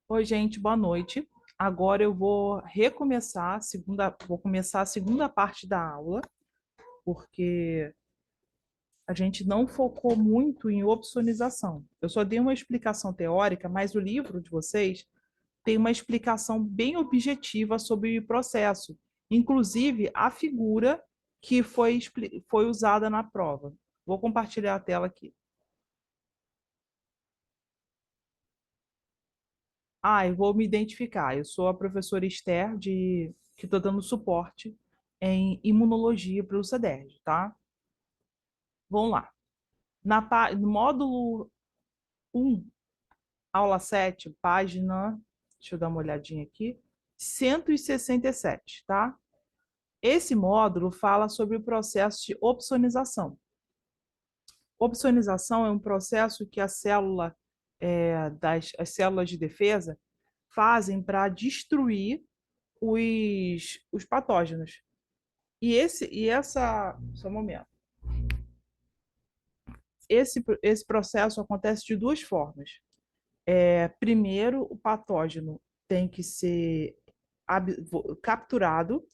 Oi, gente, boa noite. Agora eu vou recomeçar vou começar a segunda parte da aula, porque a gente não focou muito em opsonização. Eu só dei uma explicação teórica, mas o livro de vocês tem uma explicação bem objetiva sobre o processo, inclusive a figura que foi usada na prova. Vou compartilhar a tela aqui. Ah, eu vou me identificar. Eu sou a professora Esther, que estou dando suporte em imunologia para o CEDERJ, tá? Vamos lá. No módulo 1, aula 7, página, deixa eu dar uma olhadinha aqui, 167, tá? Esse módulo fala sobre o processo de opsonização. Opsonização é um processo que as células de defesa fazem para destruir os patógenos. Só um momento. Esse processo acontece de duas formas. Primeiro, o patógeno tem que ser capturado,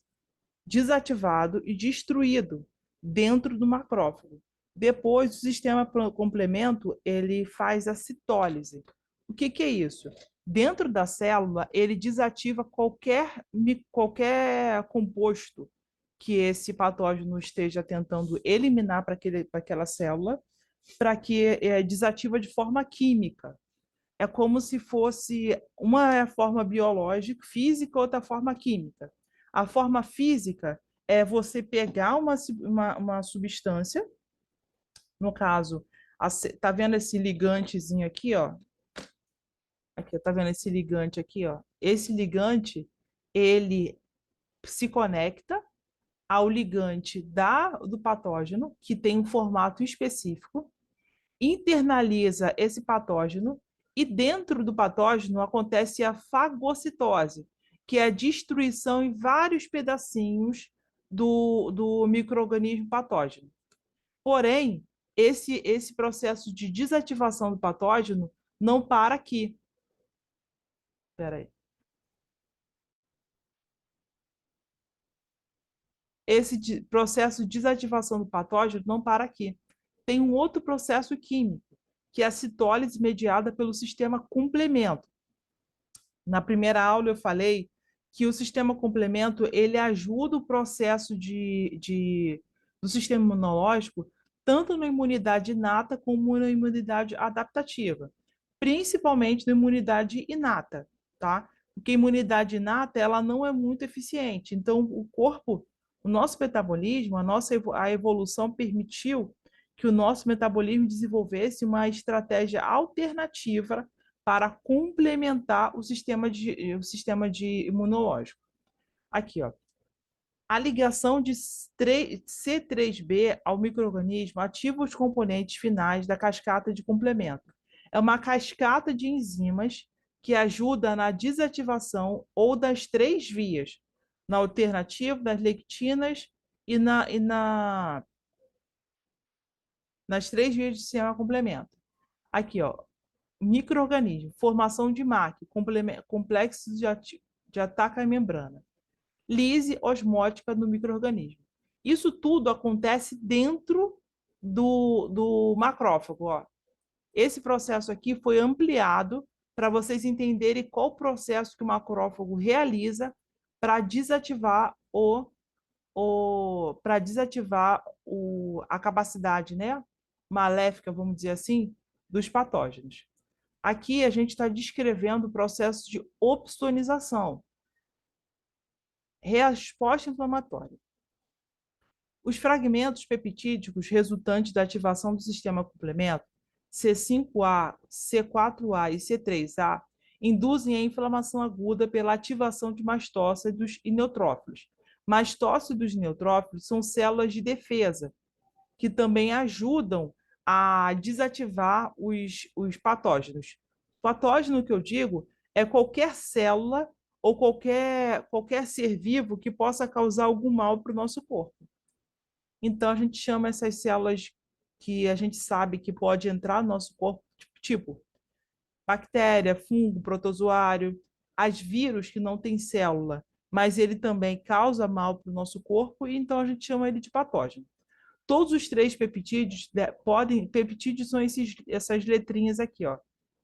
desativado e destruído dentro do macrófago. Depois, o sistema complemento ele faz a citólise. O que é isso? Dentro da célula, ele desativa qualquer composto que esse patógeno esteja tentando eliminar para aquela célula, para que desativa de forma química. É como se fosse uma forma biológica, física, outra forma química. A forma física é você pegar uma substância, no caso, tá vendo esse ligantezinho aqui, ó? Aqui, tá vendo esse ligante aqui, ó? Esse ligante, ele se conecta ao ligante do patógeno, que tem um formato específico, internaliza esse patógeno e dentro do patógeno acontece a fagocitose, que é a destruição em vários pedacinhos do micro-organismo patógeno. Porém, esse processo de desativação do patógeno não para aqui. Espera aí. Processo de desativação do patógeno não para aqui. Tem um outro processo químico, que é a citólise mediada pelo sistema complemento. Na primeira aula eu falei que o sistema complemento ele ajuda o processo do sistema imunológico tanto na imunidade inata como na imunidade adaptativa, principalmente na imunidade inata, tá? Porque a imunidade inata ela não é muito eficiente. Então o corpo, o nosso metabolismo, a evolução permitiu que o nosso metabolismo desenvolvesse uma estratégia alternativa para complementar o sistema de imunológico. Aqui, ó. A ligação de C3b ao microorganismo ativa os componentes finais da cascata de complemento. É uma cascata de enzimas que ajuda na desativação ou das três vias, na alternativa, das lectinas nas três vias do sistema complemento. Aqui, ó, microorganismo, formação de MAC, complexos de ataque à membrana, lise osmótica no microorganismo. Isso tudo acontece dentro do macrófago. Ó. Esse processo aqui foi ampliado para vocês entenderem qual o processo que o macrófago realiza para desativar a capacidade, né, maléfica, vamos dizer assim, dos patógenos. Aqui a gente está descrevendo o processo de opsonização, resposta inflamatória. Os fragmentos peptídicos resultantes da ativação do sistema complemento, C5A, C4A e C3A, induzem a inflamação aguda pela ativação de mastócitos e neutrófilos. Mastócitos e neutrófilos são células de defesa, que também ajudam a desativar os patógenos. Patógeno que eu digo é qualquer célula ou qualquer ser vivo que possa causar algum mal para o nosso corpo. Então, a gente chama essas células que a gente sabe que pode entrar no nosso corpo, tipo bactéria, fungo, protozoário, as vírus que não têm célula, mas ele também causa mal para o nosso corpo, e então a gente chama ele de patógeno. Todos os três peptídeos podem. Peptídeos são essas letrinhas aqui, ó.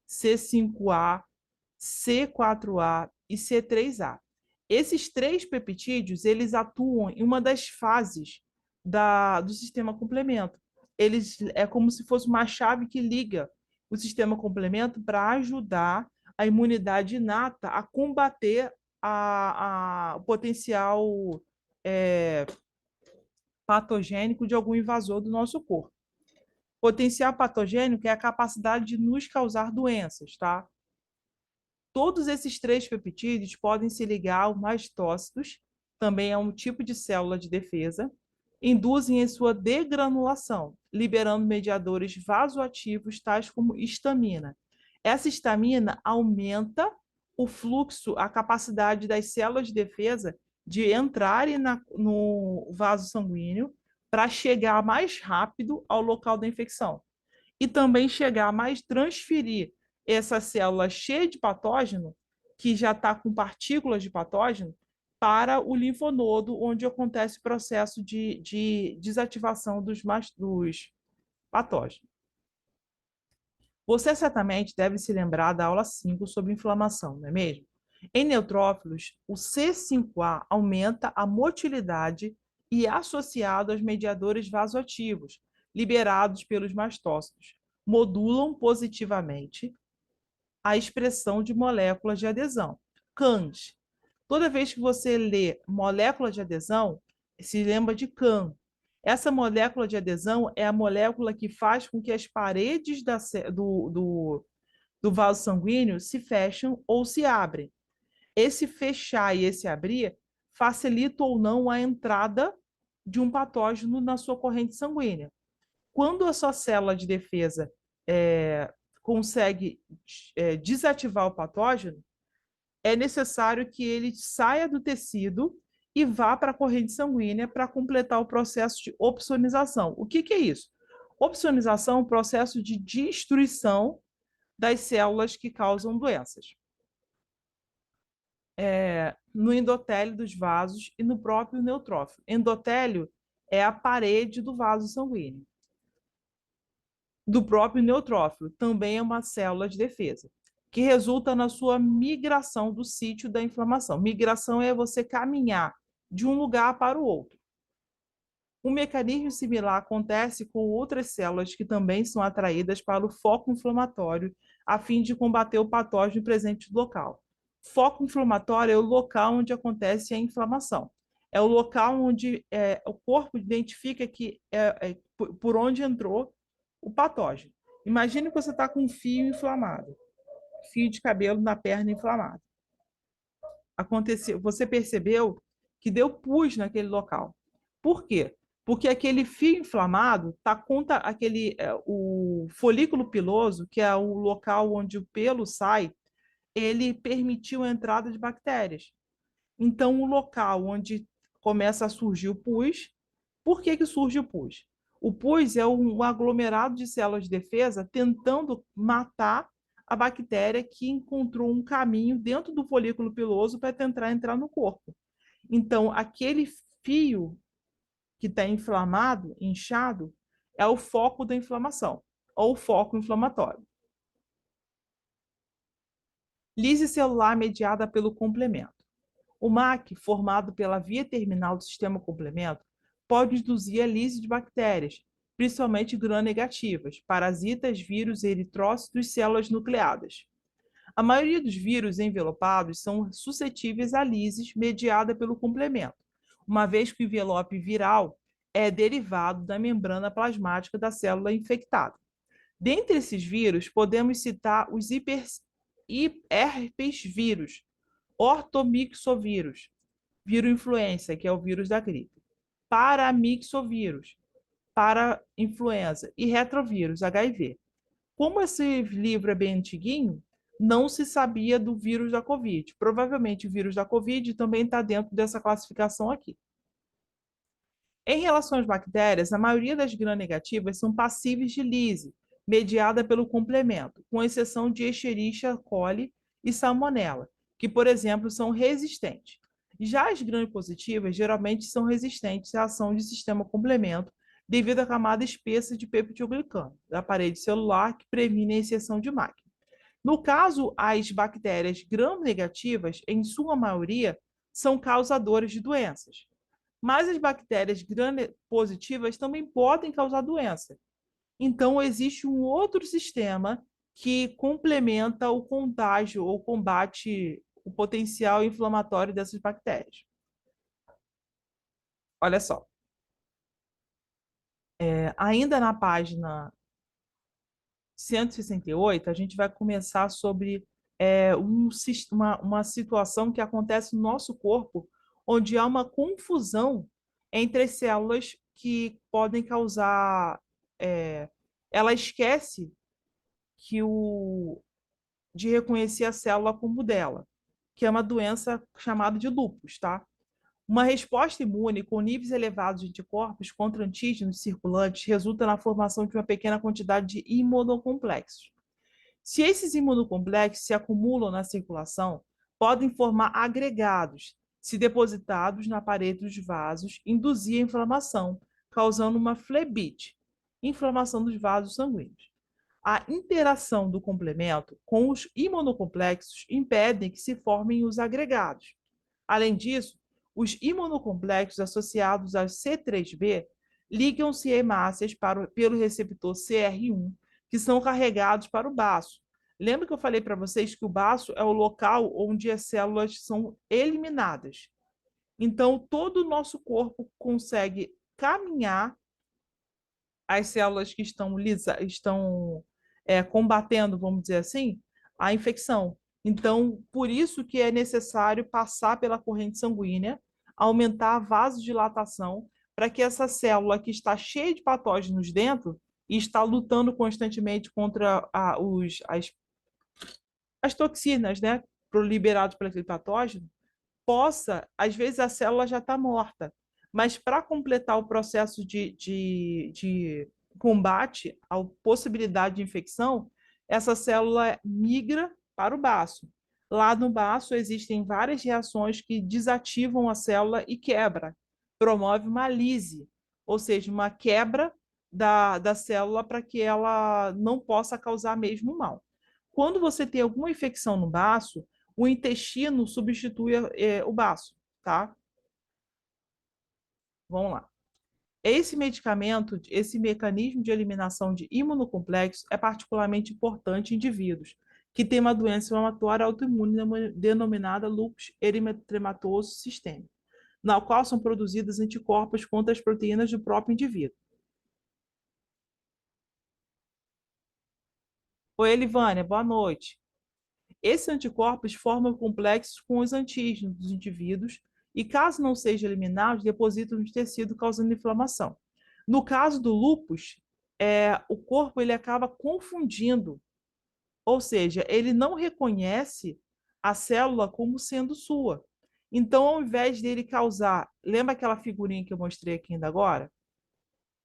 C5A, C4A e C3A. Esses três peptídeos, eles atuam em uma das fases do sistema complemento. Eles é como se fosse uma chave que liga o sistema complemento para ajudar a imunidade inata a combater o potencial é, patogênico de algum invasor do nosso corpo. Potencial patogênico é a capacidade de nos causar doenças, tá? Todos esses três peptídeos podem se ligar ao mastócitos, também é um tipo de célula de defesa, induzem em sua degranulação, liberando mediadores vasoativos tais como histamina. Essa histamina aumenta o fluxo, a capacidade das células de defesa de entrarem no vaso sanguíneo para chegar mais rápido ao local da infecção. E também chegar mais, transferir essa célula cheia de patógeno, que já está com partículas de patógeno, para o linfonodo, onde acontece o processo de desativação dos patógenos. Você certamente deve se lembrar da aula 5 sobre inflamação, não é mesmo? Em neutrófilos, o C5A aumenta a motilidade e é associado aos mediadores vasoativos, liberados pelos mastócitos, modulam positivamente a expressão de moléculas de adesão. CANs. Toda vez que você lê molécula de adesão, se lembra de CAN. Essa molécula de adesão é a molécula que faz com que as paredes do vaso sanguíneo se fecham ou se abrem. Esse fechar e esse abrir facilita ou não a entrada de um patógeno na sua corrente sanguínea. Quando a sua célula de defesa consegue desativar o patógeno, é necessário que ele saia do tecido e vá para a corrente sanguínea para completar o processo de opsonização. O que é isso? Opsonização é um processo de destruição das células que causam doenças. No endotélio dos vasos e no próprio neutrófilo. Endotélio é a parede do vaso sanguíneo. Do próprio neutrófilo, também é uma célula de defesa, que resulta na sua migração do sítio da inflamação. Migração é você caminhar de um lugar para o outro. Um mecanismo similar acontece com outras células que também são atraídas para o foco inflamatório, a fim de combater o patógeno presente no local. Foco inflamatório é o local onde acontece a inflamação. É o local onde o corpo identifica que por onde entrou o patógeno. Imagine que você está com um fio inflamado, fio de cabelo na perna inflamado. Aconteceu, você percebeu que deu pus naquele local. Por quê? Porque aquele fio inflamado está contra o folículo piloso, que é o local onde o pelo sai, ele permitiu a entrada de bactérias. Então, o local onde começa a surgir o pus, por que surge o pus? O pus é um aglomerado de células de defesa tentando matar a bactéria que encontrou um caminho dentro do folículo piloso para tentar entrar no corpo. Então, aquele fio que está inflamado, inchado, é o foco da inflamação, ou foco inflamatório. Lise celular mediada pelo complemento. O MAC, formado pela via terminal do sistema complemento, pode induzir a lise de bactérias, principalmente gram-negativas, parasitas, vírus, eritrócitos e células nucleadas. A maioria dos vírus envelopados são suscetíveis a lises mediada pelo complemento, uma vez que o envelope viral é derivado da membrana plasmática da célula infectada. Dentre esses vírus, podemos citar os herpes vírus, ortomixovírus, vírus influenza, que é o vírus da gripe, paramixovírus, para influenza, e retrovírus, HIV. Como esse livro é bem antiguinho, não se sabia do vírus da Covid. Provavelmente o vírus da Covid também está dentro dessa classificação aqui. Em relação às bactérias, a maioria das gram-negativas são passíveis de lise, mediada pelo complemento, com exceção de Escherichia coli e Salmonella, que, por exemplo, são resistentes. Já as gram-positivas geralmente são resistentes à ação de sistema complemento devido à camada espessa de peptidoglicano da parede celular que previne a inserção de máquina. No caso, as bactérias gram-negativas, em sua maioria, são causadoras de doenças. Mas as bactérias gram-positivas também podem causar doença. Então, existe um outro sistema que complementa o contágio ou combate o potencial inflamatório dessas bactérias. Olha só. Ainda na página 168, a gente vai começar sobre uma situação que acontece no nosso corpo, onde há uma confusão entre as células que podem causar. Ela esquece de reconhecer a célula como dela, que é uma doença chamada de lúpus, tá? Uma resposta imune com níveis elevados de anticorpos contra antígenos circulantes resulta na formação de uma pequena quantidade de imunocomplexos. Se esses imunocomplexos se acumulam na circulação, podem formar agregados, se depositados na parede dos vasos, induzir a inflamação, causando uma flebite, inflamação dos vasos sanguíneos. A interação do complemento com os imunocomplexos impedem que se formem os agregados. Além disso, os imunocomplexos associados ao C3b ligam-se a hemácias pelo receptor CR1, que são carregados para o baço. Lembra que eu falei para vocês que o baço é o local onde as células são eliminadas. Então, todo o nosso corpo consegue caminhar as células que estão combatendo, vamos dizer assim, a infecção. Então, por isso que é necessário passar pela corrente sanguínea, aumentar a vasodilatação, para que essa célula que está cheia de patógenos dentro e está lutando constantemente contra as toxinas, né, liberadas por aquele patógeno, às vezes a célula já está morta, mas para completar o processo de combate à possibilidade de infecção, essa célula migra para o baço. Lá no baço existem várias reações que desativam a célula e quebra. Promove uma lise, ou seja, uma quebra da célula para que ela não possa causar mesmo mal. Quando você tem alguma infecção no baço, o intestino substitui o baço, tá? Vamos lá. Esse medicamento, esse mecanismo de eliminação de imunocomplexos é particularmente importante em indivíduos que têm uma doença inflamatória autoimune denominada lúpus eritematoso sistêmico, na qual são produzidos anticorpos contra as proteínas do próprio indivíduo. Oi, Elivânia, boa noite. Esses anticorpos formam complexos com os antígenos dos indivíduos e, caso não sejam eliminados, depositam no tecido, causando inflamação. No caso do lúpus, o corpo ele acaba confundindo, ou seja, ele não reconhece a célula como sendo sua. Então, ao invés dele causar, lembra aquela figurinha que eu mostrei aqui ainda agora?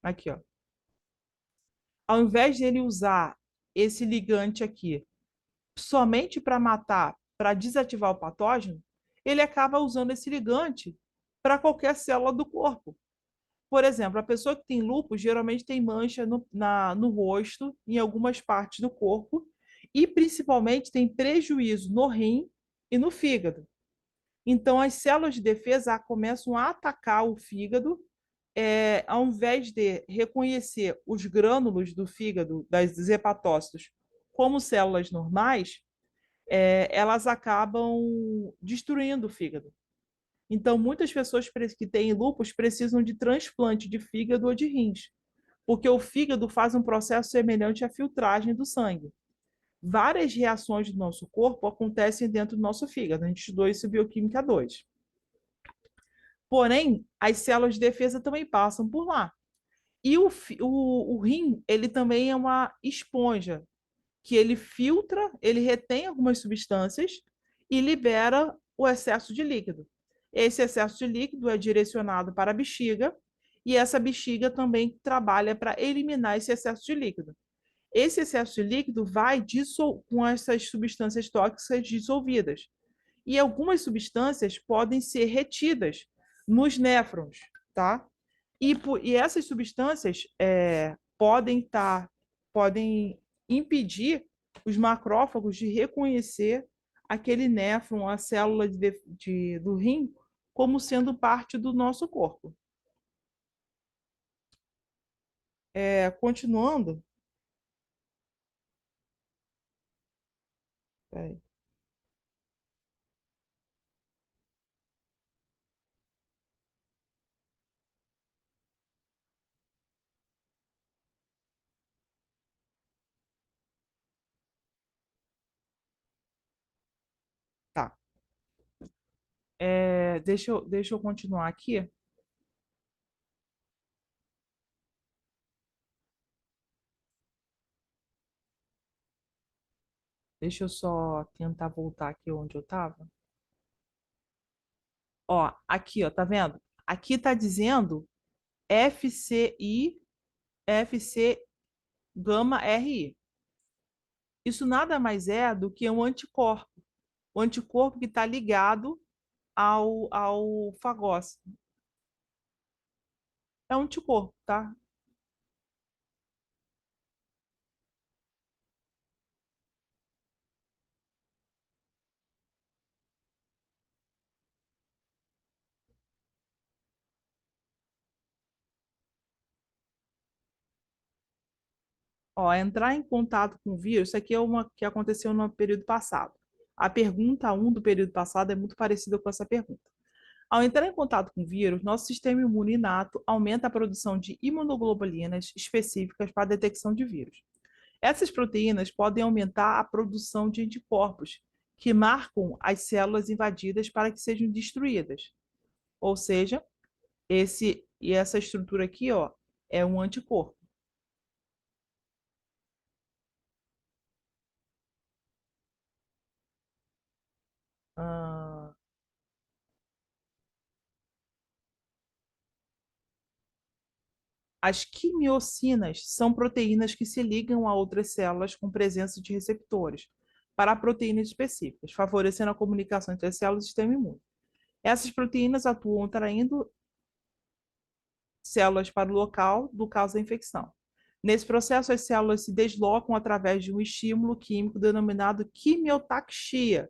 Aqui, ó. Ao invés dele usar esse ligante aqui somente para matar, para desativar o patógeno, ele acaba usando esse ligante para qualquer célula do corpo. Por exemplo, a pessoa que tem lúpus geralmente tem mancha no rosto, em algumas partes do corpo, e principalmente tem prejuízo no rim e no fígado. Então, as células de defesa começam a atacar o fígado, ao invés de reconhecer os grânulos do fígado, dos hepatócitos, como células normais, elas acabam destruindo o fígado. Então, muitas pessoas que têm lúpus precisam de transplante de fígado ou de rins, porque o fígado faz um processo semelhante à filtragem do sangue. Várias reações do nosso corpo acontecem dentro do nosso fígado. A gente estudou isso em Bioquímica 2. Porém, as células de defesa também passam por lá. E o rim, ele também é uma esponja, que ele filtra, ele retém algumas substâncias e libera o excesso de líquido. Esse excesso de líquido é direcionado para a bexiga e essa bexiga também trabalha para eliminar esse excesso de líquido. Esse excesso de líquido vai com essas substâncias tóxicas dissolvidas. E algumas substâncias podem ser retidas nos néfrons, tá? E essas substâncias podem impedir os macrófagos de reconhecer aquele néfron, a célula do rim, como sendo parte do nosso corpo. Continuando, peraí, tá. Deixa eu continuar aqui. Deixa eu só tentar voltar aqui onde eu estava. Ó, aqui, ó, tá vendo? Aqui tá dizendo FCI, FC gama RI. Isso nada mais é do que um anticorpo. O anticorpo que está ligado ao fagócito. É um anticorpo, tá? Ó, entrar em contato com o vírus, isso aqui é uma que aconteceu no período passado. A pergunta 1 do período passado é muito parecida com essa pergunta. Ao entrar em contato com o vírus, nosso sistema imune inato aumenta a produção de imunoglobulinas específicas para a detecção de vírus. Essas proteínas podem aumentar a produção de anticorpos, que marcam as células invadidas para que sejam destruídas. Ou seja, essa estrutura aqui, ó, é um anticorpo. Ah, as quimiocinas são proteínas que se ligam a outras células com presença de receptores para proteínas específicas, favorecendo a comunicação entre as células e o sistema imune. Essas proteínas atuam traindo células para o local do caso da infecção. Nesse processo, as células se deslocam através de um estímulo químico denominado quimiotaxia.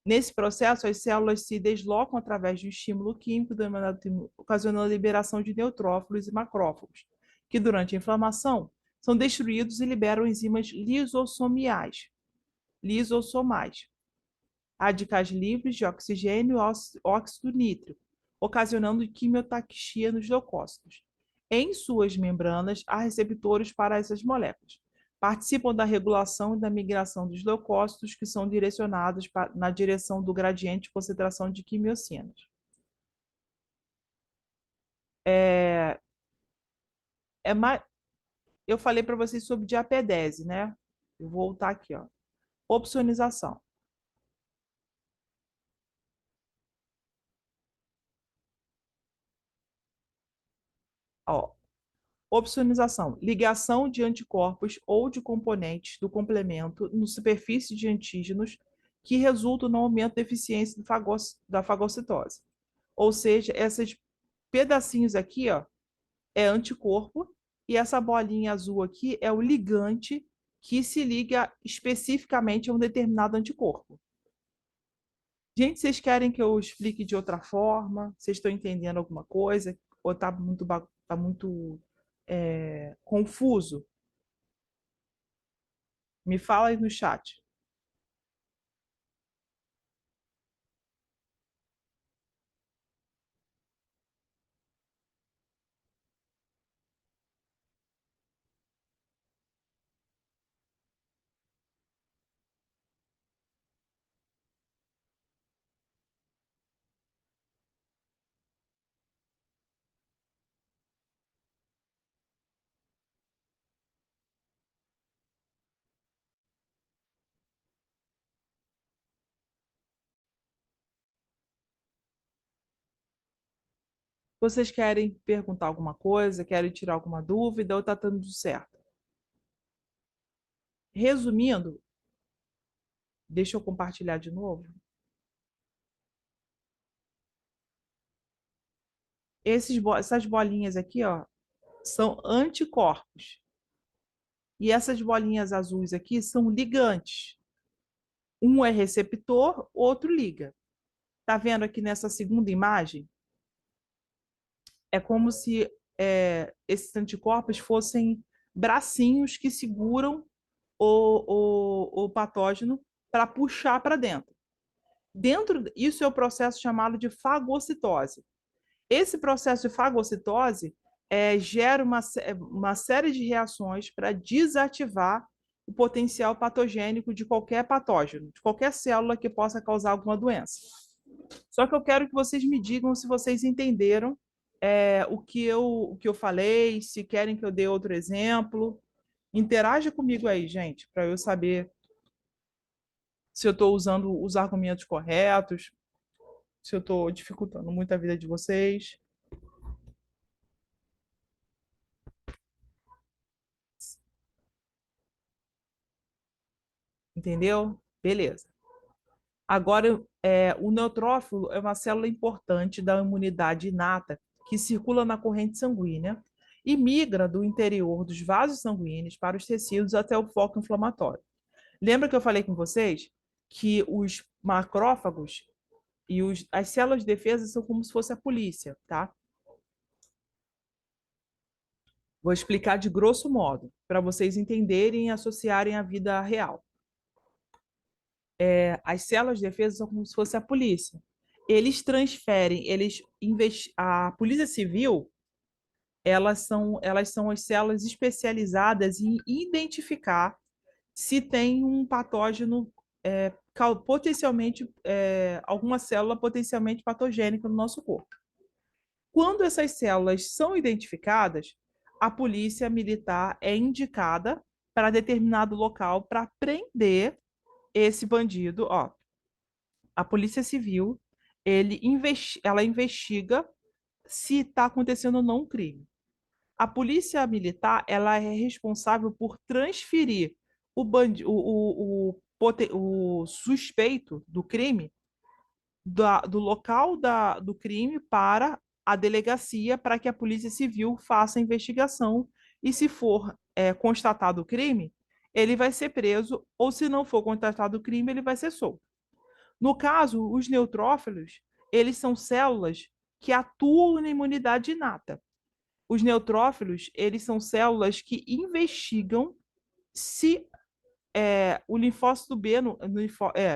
Nesse processo, as células se deslocam através de um estímulo químico denominado, ocasionando a liberação de neutrófilos e macrófagos, que durante a inflamação são destruídos e liberam enzimas lisossomais, radicais livres de oxigênio e óxido nítrico, ocasionando quimiotaxia nos leucócitos. Em suas membranas, há receptores para essas moléculas. Participam da regulação e da migração dos leucócitos, que são direcionados na direção do gradiente de concentração de quimiocinas. É, é mais, eu falei para vocês sobre diapedese, né? Eu vou voltar aqui, ó. Opsonização. Ó, opsonização, ligação de anticorpos ou de componentes do complemento no superfície de antígenos que resultam no aumento da eficiência da fagocitose. Ou seja, esses pedacinhos aqui, ó, é anticorpo e essa bolinha azul aqui é o ligante que se liga especificamente a um determinado anticorpo. Gente, vocês querem que eu explique de outra forma? Vocês estão entendendo alguma coisa? Ou tá muito confuso? Me fala aí no chat. Vocês querem perguntar alguma coisa? Querem tirar alguma dúvida ou tá tudo certo? Resumindo, deixa eu compartilhar de novo. Essas bolinhas aqui, ó, são anticorpos. E essas bolinhas azuis aqui são ligantes. Um é receptor, outro liga. Tá vendo aqui nessa segunda imagem? É como se esses anticorpos fossem bracinhos que seguram o patógeno para puxar para dentro. Isso é o processo chamado de fagocitose. Esse processo de fagocitose gera uma série de reações para desativar o potencial patogênico de qualquer patógeno, de qualquer célula que possa causar alguma doença. Só que eu quero que vocês me digam se vocês entenderam o que eu falei, se querem que eu dê outro exemplo. Interaja comigo aí, gente, para eu saber se eu estou usando os argumentos corretos, se eu estou dificultando muito a vida de vocês. Entendeu? Beleza. Agora, o neutrófilo é uma célula importante da imunidade inata que circula na corrente sanguínea e migra do interior dos vasos sanguíneos para os tecidos até o foco inflamatório. Lembra que eu falei com vocês que os macrófagos e as células de defesa são como se fosse a polícia, tá? Vou explicar de grosso modo, para vocês entenderem e associarem à vida real. As células de defesa são como se fosse a polícia. Eles transferem, a Polícia Civil, elas são as células especializadas em identificar se tem um patógeno potencialmente, alguma célula potencialmente patogênica no nosso corpo. Quando essas células são identificadas, a polícia militar é indicada para determinado local para prender esse bandido. Ó, a Polícia Civil, ela investiga se está acontecendo ou não um crime. A Polícia Militar, ela é responsável por transferir o suspeito do crime do local do crime para a delegacia para que a Polícia Civil faça a investigação e, se for constatado o crime, ele vai ser preso ou, se não for constatado o crime, ele vai ser solto. No caso, os neutrófilos, eles são células que atuam na imunidade inata. Os neutrófilos, eles são células que investigam se o linfócito B,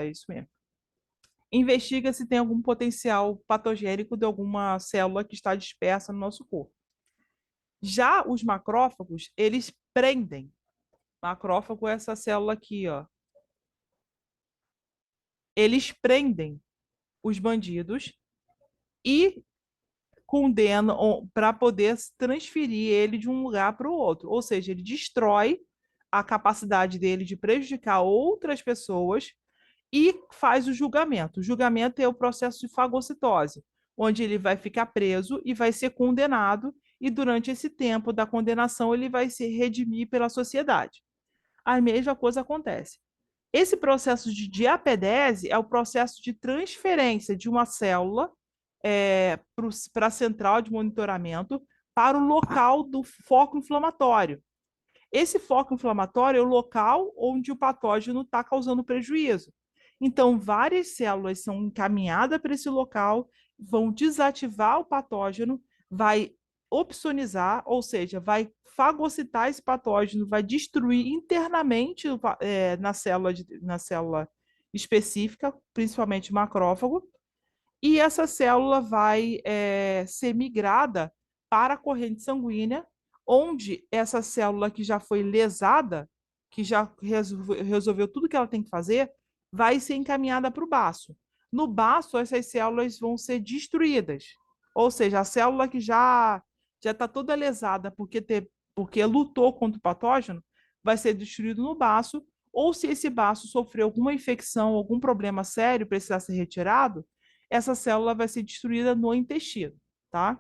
isso mesmo, investiga se tem algum potencial patogênico de alguma célula que está dispersa no nosso corpo. Já os macrófagos, eles prendem. Macrófago é essa célula aqui, ó. Eles prendem os bandidos e condenam para poder transferir ele de um lugar para o outro. Ou seja, ele destrói a capacidade dele de prejudicar outras pessoas e faz o julgamento. O julgamento é o processo de fagocitose, onde ele vai ficar preso e vai ser condenado, e durante esse tempo da condenação ele vai se redimir pela sociedade. A mesma coisa acontece. Esse processo de diapedese é o processo de transferência de uma célula para a central de monitoramento para o local do foco inflamatório. Esse foco inflamatório é o local onde o patógeno está causando prejuízo. Então, várias células são encaminhadas para esse local, vão desativar o patógeno, vai opsonizar, ou seja, vai fagocitar esse patógeno, vai destruir internamente na célula específica, principalmente macrófago, e essa célula vai ser migrada para a corrente sanguínea, onde essa célula que já foi lesada, que já resolveu tudo que ela tem que fazer, vai ser encaminhada para o baço. No baço, essas células vão ser destruídas. Ou seja, a célula que já está toda lesada porque lutou contra o patógeno, vai ser destruído no baço, ou se esse baço sofreu alguma infecção, algum problema sério, precisar ser retirado, essa célula vai ser destruída no intestino, tá?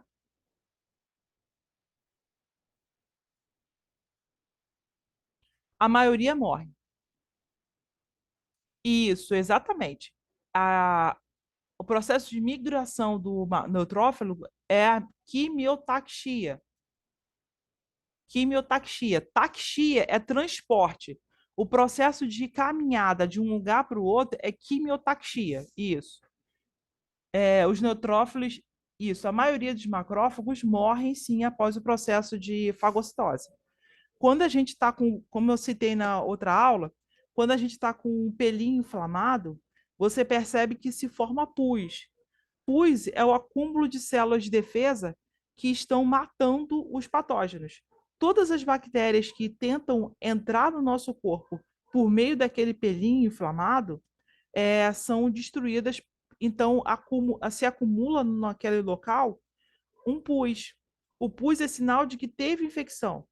A maioria morre. Isso, exatamente. A, o processo de migração do neutrófilo é a quimiotaxia. Quimiotaxia. Taxia é transporte. O processo de caminhada de um lugar para o outro é quimiotaxia. Isso. Os neutrófilos, isso. A maioria dos macrófagos morrem sim após o processo de fagocitose. Quando a gente está com, como eu citei na outra aula, quando a gente está com um pelinho inflamado, você percebe que se forma pus. Pus é o acúmulo de células de defesa que estão matando os patógenos. Todas as bactérias que tentam entrar no nosso corpo por meio daquele pelinho inflamado são destruídas. Então, se acumula naquele local um pus. O pus é sinal de que teve infecção.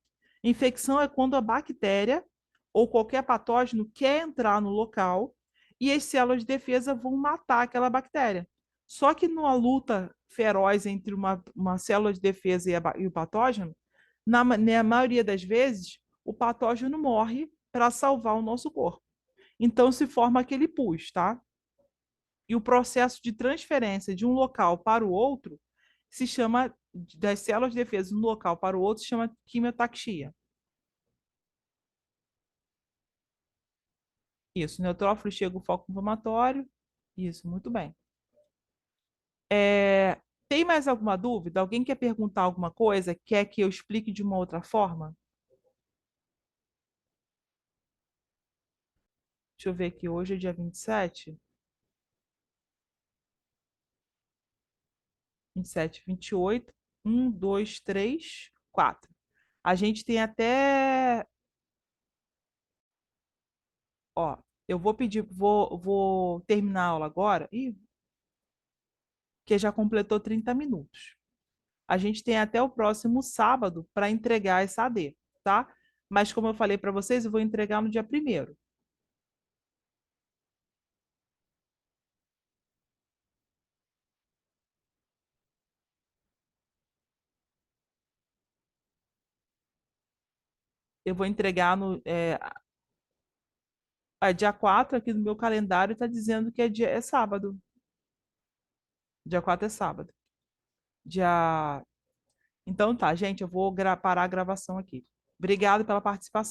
Infecção é quando a bactéria ou qualquer patógeno quer entrar no local e as células de defesa vão matar aquela bactéria. Só que numa luta feroz entre uma célula de defesa e o patógeno, na maioria das vezes, o patógeno morre para salvar o nosso corpo. Então se forma aquele pus, tá? E o processo de transferência de um local para o outro se chama, das células de defesa de um local para o outro, se chama quimiotaxia. Isso, neutrófilo chega o foco inflamatório. Isso, muito bem. Tem mais alguma dúvida? Alguém quer perguntar alguma coisa? Quer que eu explique de uma outra forma? Deixa eu ver aqui, hoje é dia 27. 27, 28. 1, 2, 3, 4. A gente tem até. Ó, eu vou pedir, vou terminar a aula agora. Ih, que já completou 30 minutos. A gente tem até o próximo sábado para entregar essa AD, tá? Mas como eu falei para vocês, eu vou entregar no dia 1º. Eu vou entregar no dia 4 aqui no meu calendário está dizendo que é sábado. Dia 4 é sábado. Dia... Então tá, gente, eu vou parar a gravação aqui. Obrigado pela participação.